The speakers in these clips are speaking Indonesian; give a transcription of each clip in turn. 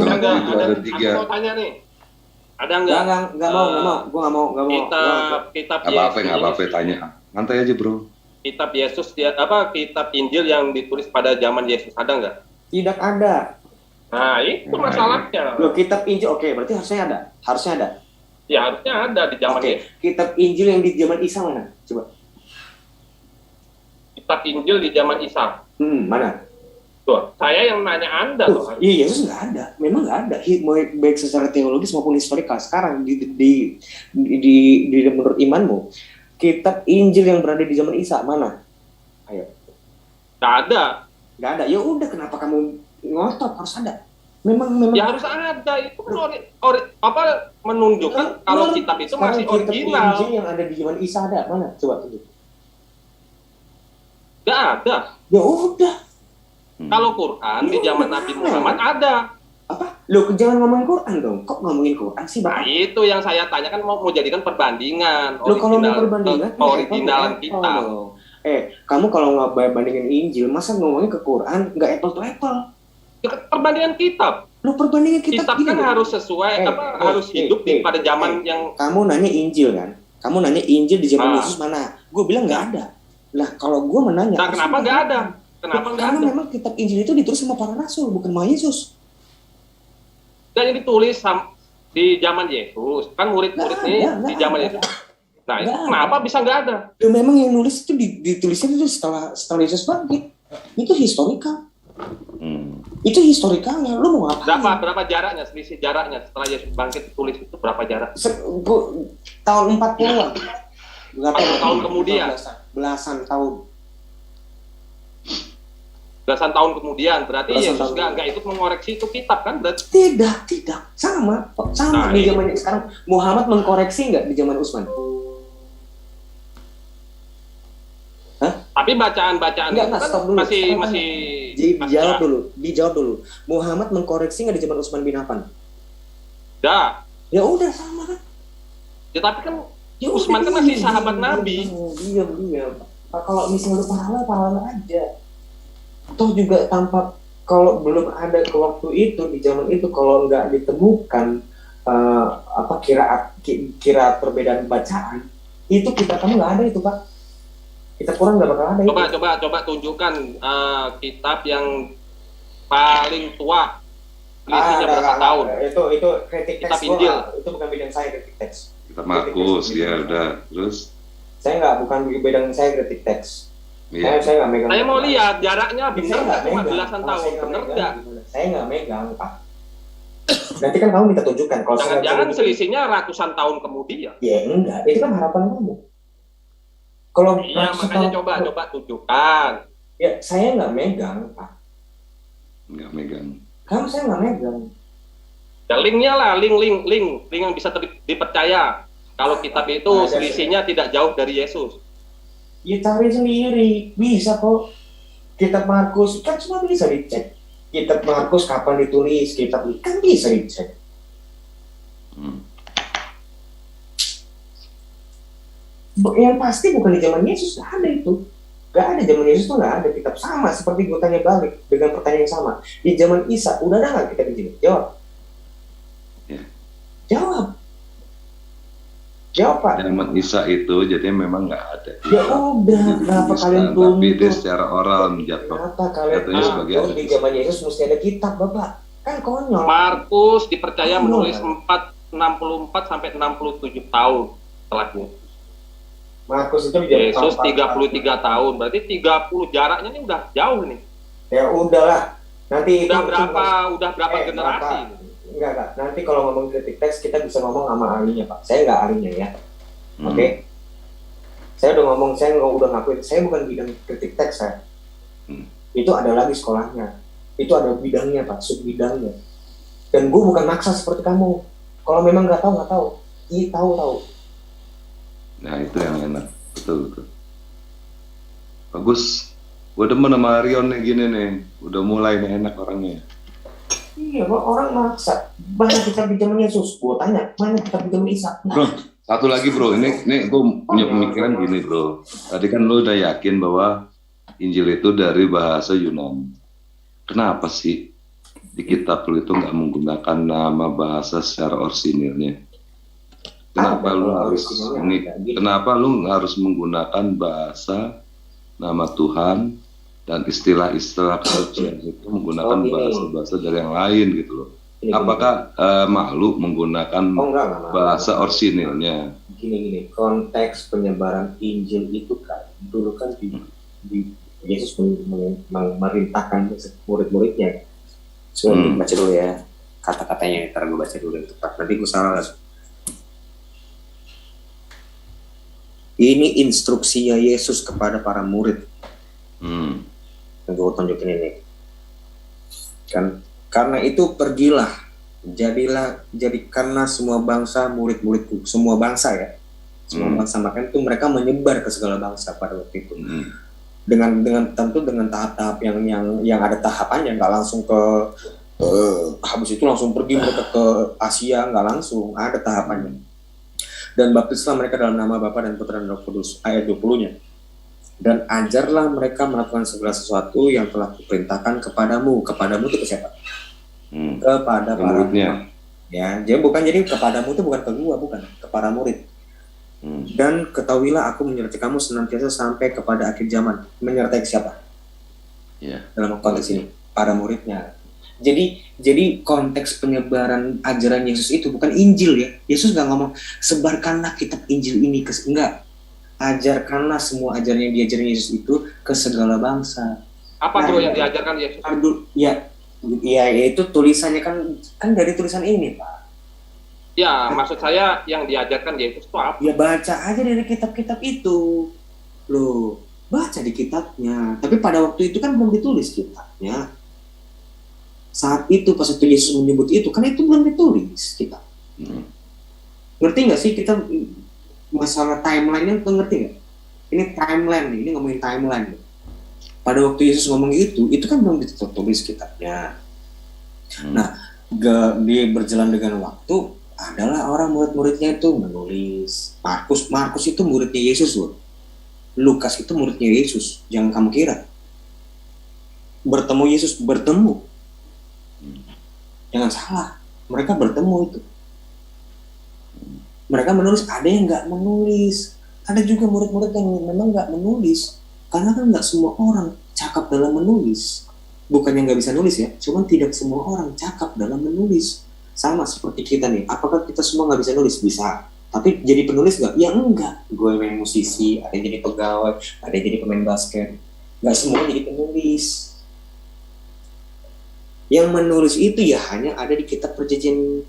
Ada nggak? itu Ada. ada Aku 3. mau tanya nih. Ada nggak? Nggak mau. Gue nggak mau. Kitab Nggak apa-apa, Yesus. tanya. Santai aja, bro. Kitab Yesus kitab Injil yang ditulis pada zaman Yesus ada nggak? Tidak ada. Nah, itu masalahnya. Loh, kitab Injil, oke, berarti harusnya ada. Ya, harusnya ada di zaman Yesus. Kitab Injil yang di zaman Isa mana? Coba. Kitab Injil di zaman Isa. Mana? Tuh, saya yang nanya Anda tuh. Iya, Yesus nggak ada. Memang nggak ada. Baik secara teologis maupun historikal. Sekarang menurut imanmu, kitab Injil yang berada di zaman Isa mana? Ayo. Nggak ada. Ya udah, kenapa kamu ngotot harus ada? Memang. Ya harus ada. Itu kan menunjukkan kalau kitab itu masih original. Kitab Injil yang ada di zaman Isa ada mana? Coba tunjuk. Nggak ada. Ya udah. Kalau Quran di zaman Nabi Muhammad ada. Apa? Lo jangan ngomongin Quran dong. Kok ngomongin Quran sih, Nah, Bapak? itu yang saya tanyakan, mau jadikan perbandingan. Lo kalau mau perbandingan, originalan kitab. Kamu kalau nggak bandingin Injil, masa ngomongin ke Quran nggak apple to apple? Ya, perbandingan kitab. Lo perbandingan kitab kan harus sesuai harus hidup pada zaman yang. Kamu nanya Injil kan? Kamu nanya Injil di zaman Yesus mana? Gue bilang nggak ada. Lah kalau gue menanya, nah kenapa nggak ada? Karena memang kitab Injil itu ditulis sama para rasul, bukan sama Yesus. Dan ini ditulis di zaman Yesus, kan murid-murid ini di zaman Yesus. Nah, itu kenapa bisa nggak ada? Ya, memang yang nulis itu ditulisnya itu setelah Yesus bangkit. Itu historikal. Itu historikalnya. Lu mau ngapain? Berapa jaraknya, selisih jaraknya setelah Yesus bangkit ditulis itu berapa jarak? Tahun 40-an. Tahun kemudian. Belasan tahun kemudian, berarti Yesus nggak ikut mengoreksi itu kitab kan? Berarti tidak, sama di zamannya sekarang. Muhammad mengkoreksi nggak di zaman Utsman? Tapi bacaan itu kan masih dijawab dulu. Muhammad mengkoreksi nggak di zaman Utsman bin Affan? Enggak. Ya udah sama kan. Ya tapi kan Utsman kan masih sahabat Nabi. Iya. Kalau misalnya pahala aja. Toh juga kalau belum ada ke waktu itu, di zaman itu, kalau nggak ditemukan kira perbedaan bacaan, itu kita kamu nggak ada itu, Pak. Kita kurang nggak bakal ada. Coba tunjukkan kitab yang paling tua, selisihnya berapa tahun? Itu kritik teks. Kitab Injil. Itu bukan bidang saya, kritik teks. Kitab Markus, ya udah. Terus? Bukan bidang saya, kritik teks. Iya. Saya nggak megang. Saya mau lihat jaraknya benar nggak, cuma belasan tahun, benar nggak? Saya nggak megang, Pak. Nanti kan kamu minta tunjukkan. Kalau jangan selisihnya ratusan tahun kemudian. Ya enggak, itu kan harapan kamu. Kalau makanya coba tunjukkan. Ya saya nggak megang, Pak. Nggak megang. Saya nggak megang. Ya linknya lah, link yang bisa dipercaya. Kalau kitab itu selisihnya tidak jauh dari Yesus. Ya cari sendiri, bisa kok. Kitab Markus kan semua bisa dicek. Kitab Markus kapan ditulis, kitab kan bisa dicek. Yang pasti bukan di zaman Yesus, nggak ada itu. Nggak ada, zaman Yesus tuh nggak ada kitab. Sama seperti gue tanya balik dengan pertanyaan yang sama. Di zaman Isa udah ada nggak kitab Injil? Jawab. Jawab, Pak. Zaman Isa itu jadi memang nggak ada. Ya udah, kenapa kalian tuntut? Tapi dia secara oral menjatuh. Kenapa kalian tuntut di zaman Yesus mesti ada kitab, Bapak? Kan konyol. Markus dipercaya menulis 64 sampai 67 tahun setelahnya. Markus itu Yesus 33 tahun, berarti 30 jaraknya ini udah jauh nih. Ya udahlah. Nanti udah berapa generasi? Enggak. Nanti kalau ngomong kritik teks kita bisa ngomong sama ahlinya, Pak. Saya nggak ahlinya ya. Oke. Saya udah ngakuin. Saya bukan bidang kritik teks saya. Itu ada lagi sekolahnya. Itu ada bidangnya, Pak, sub bidangnya. Dan gue bukan maksa seperti kamu. Kalau memang nggak tahu. Iya tahu. Nah itu yang enak, betul. Bagus. Gue demen sama Arion nih gini nih. Udah mulai nih enak orangnya. Iya, orang maksa. Mana kita di zaman Yesus? Gue tanya, mana kita di zaman Isa? Bro, satu lagi bro, ini gue punya pemikiran gini bro. Tadi kan lo udah yakin bahwa Injil itu dari bahasa Yunani. Kenapa sih di kitab lu itu nggak menggunakan nama bahasa secara orsinilnya? Kenapa lu harus ini? Kenapa lu harus menggunakan bahasa nama Tuhan dan istilah-istilah kesucian itu menggunakan bahasa-bahasa dari yang lain gitu loh? Apakah malu menggunakan bahasa orsinilnya? Gini, konteks penyebaran Injil itu kan dulu kan di Yesus memerintahkan murid-muridnya. Baca dulu ya kata-katanya, ntar gue baca dulu yang tepat. Nanti gue salah langsung. Ini instruksinya Yesus kepada para murid. Yang gue tunjukin ini. Kan, karena itu pergilah, jadikanlah semua bangsa murid-muridku. Semua bangsa ya. Semua bangsa, makanya itu mereka menyebar ke segala bangsa pada waktu itu. Dengan tentu dengan tahap-tahap yang ada tahapannya, nggak langsung ke habis itu langsung pergi mereka ke Asia, nggak langsung, ada tahapannya. Dan baptislah mereka dalam nama Bapa dan Putra dan Roh Kudus, ayat 20-nya. Dan ajarlah mereka melakukan segala sesuatu yang telah kuperintahkan kepadamu. Kepadamu itu ke siapa? Kepada para murid. Ya, jadi kepadamu itu bukan ke gua, bukan, kepada murid. Dan ketahuilah aku menyertai kamu senantiasa sampai kepada akhir zaman. Menyertai siapa? Dalam konteks ini, para muridnya. Jadi konteks penyebaran ajaran Yesus itu bukan Injil ya. Yesus nggak ngomong sebarkanlah kitab Injil ini enggak. Ajarkanlah semua ajaran yang diajarin Yesus itu ke segala bangsa. Apa bro yang diajarkan Yesus? Ya itu tulisannya kan dari tulisan ini Pak. Ya, maksud saya yang diajarkan Yesus itu apa? Ya baca aja dari kitab-kitab itu. Loh, baca di kitabnya. Tapi pada waktu itu kan belum ditulis kitabnya. Saat itu pas itu Yesus menyebut itu, kan itu belum ditulis kitab. Ngerti nggak sih kita masalah timeline-nya, ngerti nggak? Ini timeline, ini ngomongin timeline. Pada waktu Yesus ngomong itu kan belum ditulis kitabnya. Nah, dia berjalan dengan waktu, adalah orang murid-muridnya itu menulis. Markus itu muridnya Yesus loh. Lukas itu muridnya Yesus. Jangan kamu kira. Bertemu Yesus, bertemu. Jangan salah. Mereka bertemu itu. Mereka menulis, ada yang nggak menulis. Ada juga murid-murid yang memang nggak menulis. Karena kan nggak semua orang cakap dalam menulis. Bukannya nggak bisa nulis ya, cuman tidak semua orang cakap dalam menulis. Sama seperti kita nih, apakah kita semua nggak bisa nulis? Bisa. Tapi jadi penulis nggak? Ya enggak. Gue main musisi, ada yang jadi pegawai, ada yang jadi pemain basket. Nggak semua jadi penulis. Yang menulis itu ya hanya ada di kitab perjanjian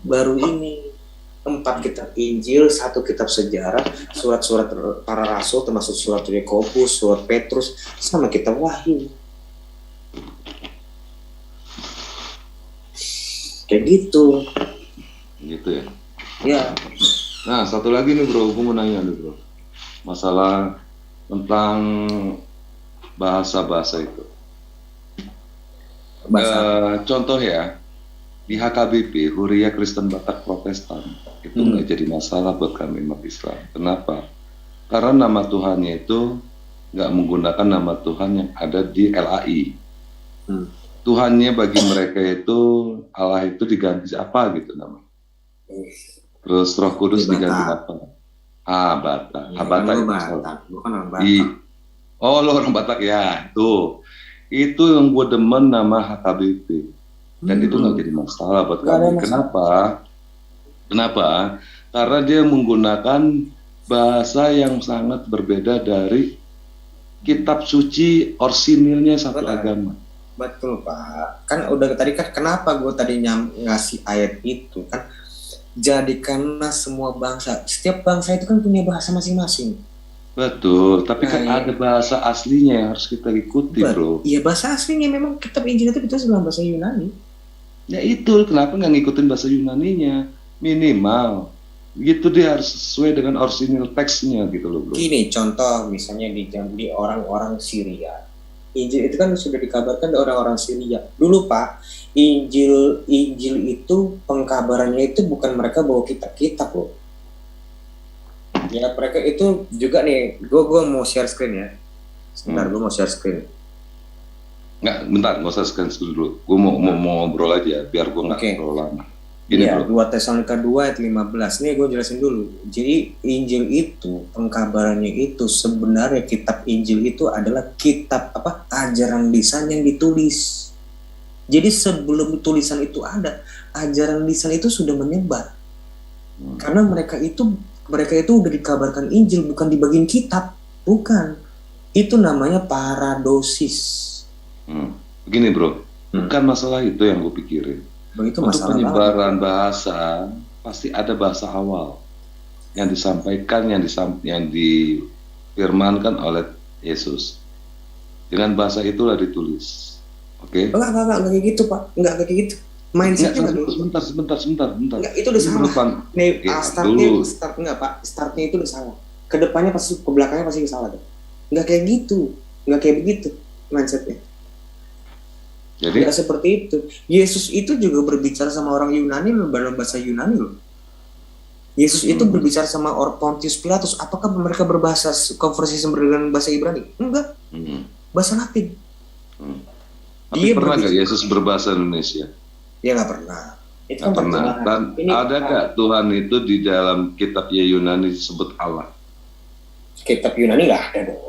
baru ini. 4 kitab Injil, 1 kitab sejarah, surat-surat para rasul, termasuk surat Yakobus, surat Petrus, sama kitab Wahyu. Kayak gitu. Gitu ya. Ya. Nah, satu lagi nih bro, gue mau nanya nih bro, masalah tentang bahasa-bahasa itu. Contoh ya, di HKBP, Huria Kristen Batak Protestan, itu nggak jadi masalah buat kami umat Islam. Kenapa? Karena nama Tuhannya itu nggak menggunakan nama Tuhan yang ada di LAI. Tuhannya bagi mereka itu, Allah itu diganti apa gitu namanya. Terus Roh Kudus diganti apa? Batak. Batak itu bukan orang Batak. Oh, lo orang Batak ya. Tuh. Itu yang gue demen nama HKBP. Dan itu nggak jadi masalah buat kami. Kenapa? Karena dia menggunakan bahasa yang sangat berbeda dari kitab suci orsinilnya satu agama. Betul Pak. Kan udah tadi kan kenapa gue tadi ngasih ayat itu kan, jadikanlah semua bangsa. Setiap bangsa itu kan punya bahasa masing-masing. Betul, tapi kan ada bahasa aslinya yang harus kita ikuti, bro. Iya, bahasa aslinya memang kitab Injil itu dalam bahasa Yunani. Ya itu, kenapa nggak ngikutin bahasa Yunaninya? Minimal. Gitu dia harus sesuai dengan original teksnya gitu loh, bro. Gini, contoh misalnya di orang-orang Syria. Injil itu kan sudah dikabarkan dari orang-orang Syria. Dulu Pak, Injil itu pengkabarannya itu bukan mereka bawa kitab-kitab loh. Ya mereka itu juga nih, gue mau share screen ya. Sebentar, gue mau share screen. Bentar, nggak usah scan dulu. Gue mau ngobrol aja, biar gue nggak Oke. terlalu lama. Gini Iya, bro, 2 Tesalonika 2 ayat 15. Nih gue jelasin dulu. Jadi Injil itu, pengkabarannya itu sebenarnya kitab Injil itu adalah kitab ajaran lisan yang ditulis. Jadi sebelum tulisan itu ada, ajaran lisan itu sudah menyebar. Karena mereka itu udah dikabarkan Injil, bukan dibagiin kitab, bukan. Itu namanya paradosis. Begini bro, bukan masalah itu yang gue pikirin. Begitu Untuk masalah penyebaran bahasa pasti ada bahasa awal yang disampaikan, yang difirmankan oleh Yesus. Dengan bahasa itulah ditulis. Oke? Enggak kayak gitu Pak, enggak kayak gitu. Mindsetnya nggak dulu. Sebentar. Enggak, itu udah salah. Nih, startnya Pak, startnya itu udah salah. Kedepannya pasti, ke belakangnya pasti salah deh. Enggak kayak gitu, enggak kayak begitu mindsetnya. Jadi Enggak seperti itu. Yesus itu juga berbicara sama orang Yunani dalam bahasa Yunani loh. Yesus itu berbicara sama orang Pontius Pilatus. Apakah mereka berbahasa konversasi dengan bahasa Ibrani? Enggak. Bahasa Latin. Tapi pernah nggak Yesus berbahasa Indonesia? Ya nggak pernah. Itu Nggak pernah. Dan ada nggak Tuhan itu di dalam kitabnya Yunani disebut Allah? Kitab Yunani nggak ada dong.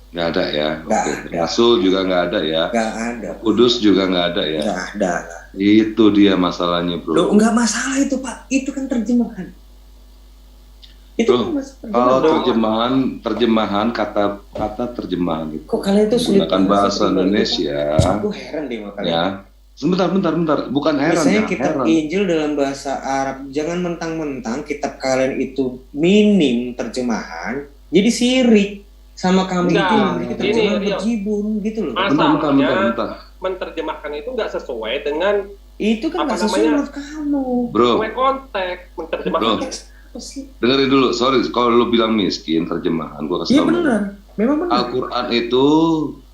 Nggak ada ya. Nggak Oke. ada. Rasul juga nggak ada ya. Nggak ada. Kudus juga nggak ada ya. Nggak ada. Itu dia masalahnya bro. Loh, nggak masalah itu Pak. Itu kan terjemahan. Itu Bro, kan kalau terjemahan kata terjemahan itu kok kalian itu sulit menggunakan bahasa Indonesia. Aku heran deh makanya. Ya. Sebentar. Bukan heran Misalnya ya. kitab Heran. Injil dalam bahasa Arab, jangan mentang-mentang kitab kalian itu minim terjemahan, jadi sirik sama kami Enggak, itu memiliki ini, terjemahan Rio. berjibun gitu loh. Masalahnya menerjemahkan itu nggak sesuai dengan Itu kan apa nggak sesuai namanya? menurut kamu. Bro, sesuai konteks menerjemahkan. Bro. Konteks apa sih? dengerin dulu. Sorry, kalau lu bilang miskin terjemahan, gua kasih Iya tau. benar, memang benar. Al-Quran itu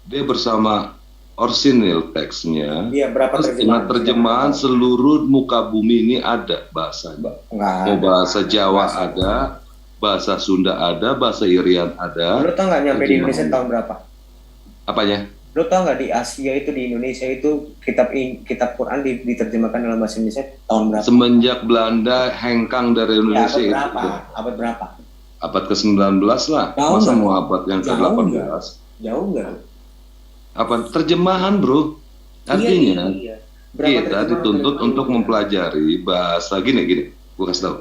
dia bersama orisinil teksnya. Iya berapa Terus dengan terjemahan seluruh muka bumi ini ada bahasanya. Nggak Mau ada. bahasa Jawa ada, bahasa Sunda ada, bahasa Irian ada. Lo tau nggak nyampe di Indonesia tahun berapa? Apanya? Lo tau nggak di Asia itu, di Indonesia itu kitab Quran diterjemahkan dalam bahasa Indonesia tahun berapa? Semenjak Belanda hengkang dari Indonesia Ya, itu. abad berapa? Abad berapa? Abad ke-19 lah. Jauh Masa nggak? mau abad yang Jauh ke-18? Jauh nggak? Apa terjemahan, Bro? Artinya Iya. Berapa kita terjemahan dituntut terjemahan? untuk mempelajari bahasa gini. Gue kasih tahu.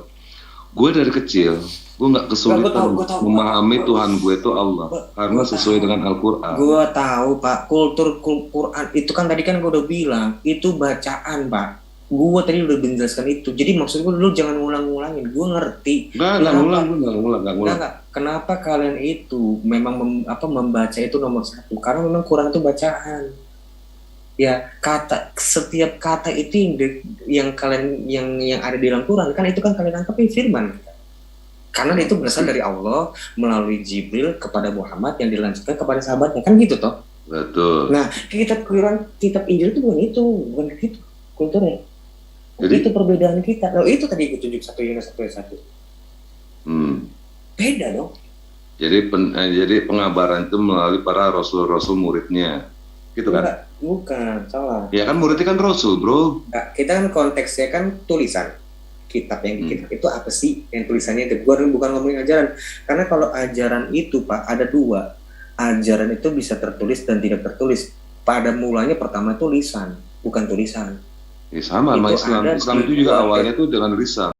Gue dari kecil, gue nggak kesulitan Gua tahu. memahami Tuhan gue itu Allah, karena sesuai dengan Al-Quran. Gue tahu Pak, kultur Quran itu kan tadi kan gue udah bilang itu bacaan Pak. Gue tadi udah menjelaskan itu. Jadi maksud gue dulu jangan ngulang-ngulangin. Gue ngerti. Nggak ngulang. Enggak. Kenapa kalian itu memang membaca itu nomor satu? Karena memang Quran itu bacaan. Ya setiap kata itu yang kalian yang ada di dalam Quran kan itu kan kalian anggap firman. Karena itu berasal dari Allah melalui Jibril kepada Muhammad yang dilanjutkan kepada sahabatnya kan gitu toh. Betul. Nah kitab Injil itu bukan gitu kulturnya. Jadi- Itu perbedaan kita. Nah itu tadi gue tunjuk satu. Beda dong. Jadi pengabaran itu melalui para rasul-rasul muridnya, gitu kan? Enggak, bukan salah. Ya kan muridnya kan rasul, bro. Enggak, kita kan konteksnya kan tulisan. Kitab yang di kitab itu apa sih yang tulisannya itu? Bukan ngomongin ajaran. Karena kalau ajaran itu Pak ada dua. Ajaran itu bisa tertulis dan tidak tertulis. Pada mulanya pertama tulisan, bukan tulisan. Ya sama Itu Islam. ada Islam di itu juga dua awalnya tuh dengan lisan.